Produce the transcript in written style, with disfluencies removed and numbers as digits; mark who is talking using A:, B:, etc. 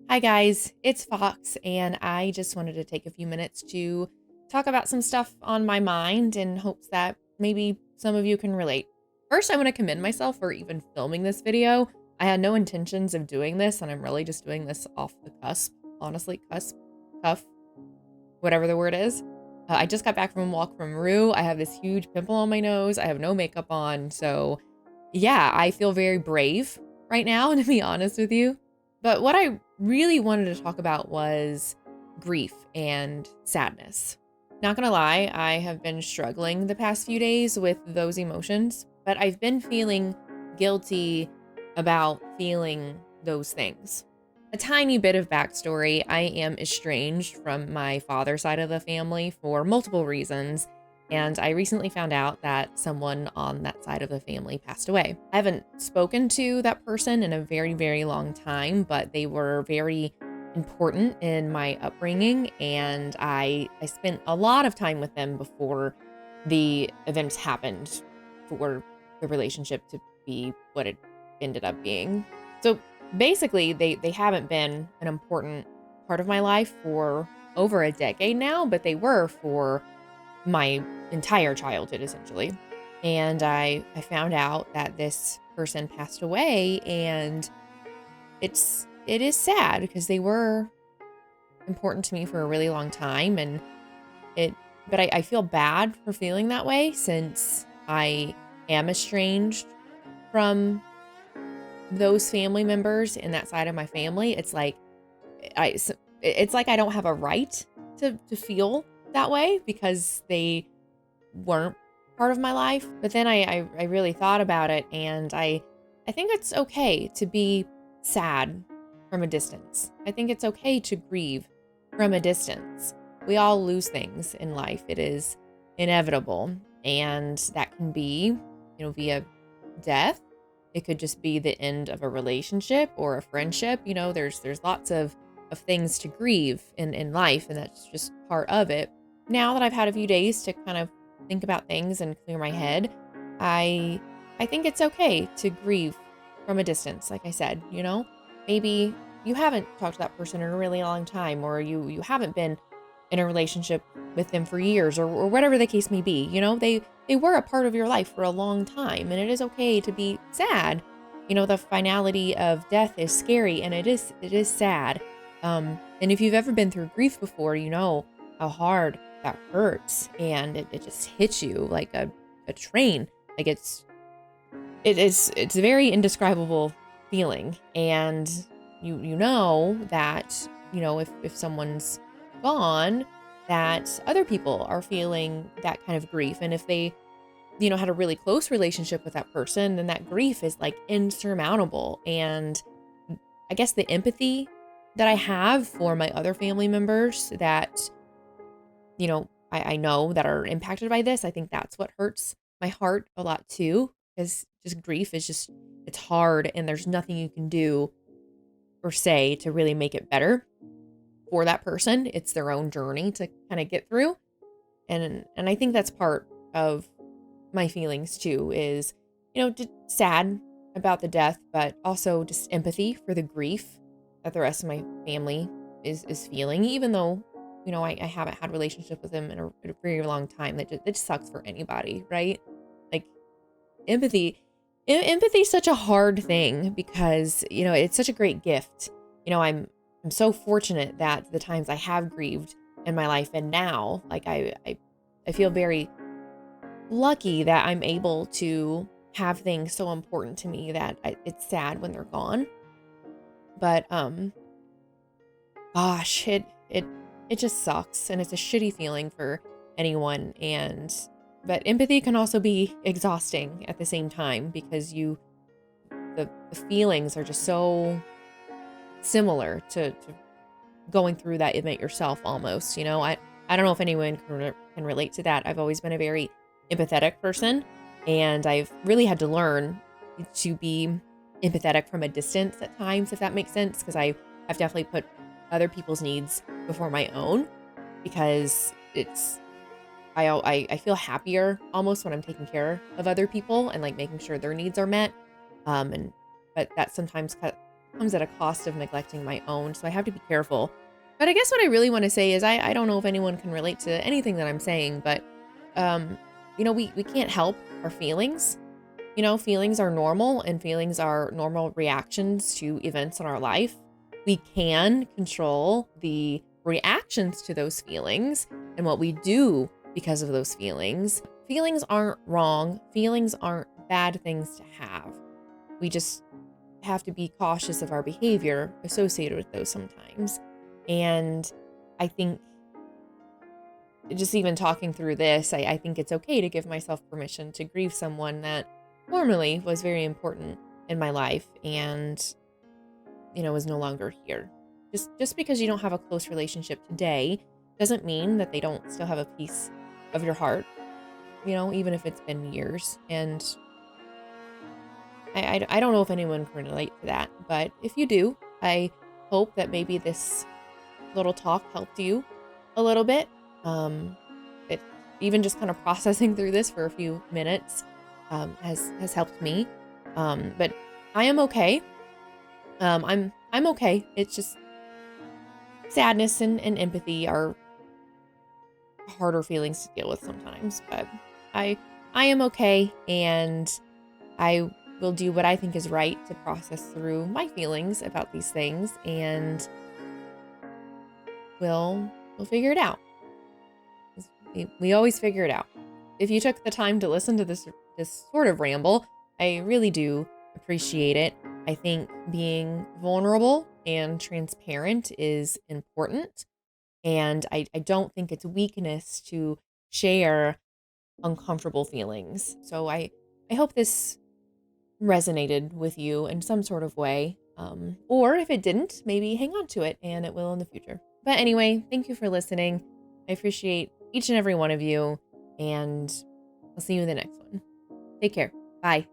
A: Hi guys, it's Fox, and I just wanted to take a few minutes to talk about some stuff on my mind in hopes that maybe some of you can relate. First, I want to commend myself for even filming this video. I had no intentions of doing this, and I'm really just doing this off the cusp. Honestly, cuff, whatever the word is. I just got back from a walk from Rue. I have this huge pimple on my nose. I have no makeup on, so yeah, I feel very brave right now, to be honest with you. But what I really wanted to talk about was grief and sadness. Not gonna lie, I have been struggling the past few days with those emotions, but I've been feeling guilty about feeling those things. A tiny bit of backstory: I am estranged from my father's side of the family for multiple reasons, and I recently found out that someone on that side of the family passed away. I haven't spoken to that person in a very, very long time, but they were very important in my upbringing, and I spent a lot of time with them before the events happened for the relationship to be what it ended up being. So basically, they haven't been an important part of my life for over a decade now, but they were for my entire childhood, essentially. And I found out that this person passed away, and it is sad because they were important to me for a really long time, and it but I feel bad for feeling that way since I am estranged from those family members in that side of my family. I it's like I don't have a right to feel that way because they weren't part of my life. But then I really thought about it, and I think it's okay to be sad from a distance. I think it's okay to grieve from a distance. We all lose things in life. It is inevitable, and that can be, via death. It could just be the end of a relationship or a friendship. There's lots of things to grieve in life, and that's just part of it. Now that I've had a few days to kind of think about things and clear my head, I I think it's okay to grieve from a distance. Like I said, maybe you haven't talked to that person in a really long time, or you haven't been in a relationship with them for years, or whatever the case may be. They were a part of your life for a long time, and it is okay to be sad. The finality of death is scary, and it is sad. And if you've ever been through grief before, you know how hard that hurts, and it just hits you like a train. Like it's a very indescribable feeling. And you know that, if someone's gone, that other people are feeling that kind of grief. And if they, had a really close relationship with that person, then that grief is like insurmountable. And I guess the empathy that I have for my other family members that, I know that are impacted by this, I think that's what hurts my heart a lot too. Because just grief is it's hard, and there's nothing you can do or say to really make it better for that person. It's their own journey to kind of get through. And I think that's part of my feelings too, is, just sad about the death, but also just empathy for the grief that the rest of my family is feeling, even though, I haven't had a relationship with them in a very long time. That just sucks for anybody, right? Like empathy, empathy is such a hard thing because, it's such a great gift. I'm so fortunate that the times I have grieved in my life, and now, like, I feel very lucky that I'm able to have things so important to me that it's sad when they're gone. But gosh, it just sucks, and it's a shitty feeling for anyone. But empathy can also be exhausting at the same time because the feelings are just so similar to going through that event yourself almost. I don't know if anyone can relate to that. I've always been a very empathetic person, and I've really had to learn to be empathetic from a distance at times, if that makes sense, because I've definitely put other people's needs before my own, because I feel happier almost when I'm taking care of other people and like making sure their needs are met. But that sometimes comes at a cost of neglecting my own. So I have to be careful. But I guess what I really want to say is I don't know if anyone can relate to anything that I'm saying, but, we can't help our feelings. Feelings are normal, and feelings are normal reactions to events in our life. We can control the reactions to those feelings and what we do because of those feelings. Feelings aren't wrong. Feelings aren't bad things to have. We just have to be cautious of our behavior associated with those sometimes. And I think just even talking through this, I think it's okay to give myself permission to grieve someone that formerly was very important in my life and, is no longer here. Just because you don't have a close relationship today doesn't mean that they don't still have a piece of your heart, even if it's been years. And I don't know if anyone can relate to that, but if you do, I hope that maybe this little talk helped you a little bit. It even just kind of processing through this for a few minutes has helped me. But I am okay. I'm okay. It's just sadness and empathy are harder feelings to deal with sometimes. But I am okay, and I will do what I think is right to process through my feelings about these things, and we'll figure it out. We always figure it out. If you took the time to listen to this sort of ramble, I really do appreciate it. I think being vulnerable and transparent is important, and I don't think it's weakness to share uncomfortable feelings. So I hope this resonated with you in some sort of way. Or if it didn't, maybe hang on to it and it will in the future. But anyway, thank you for listening. I appreciate each and every one of you, and I'll see you in the next one. Take care. Bye.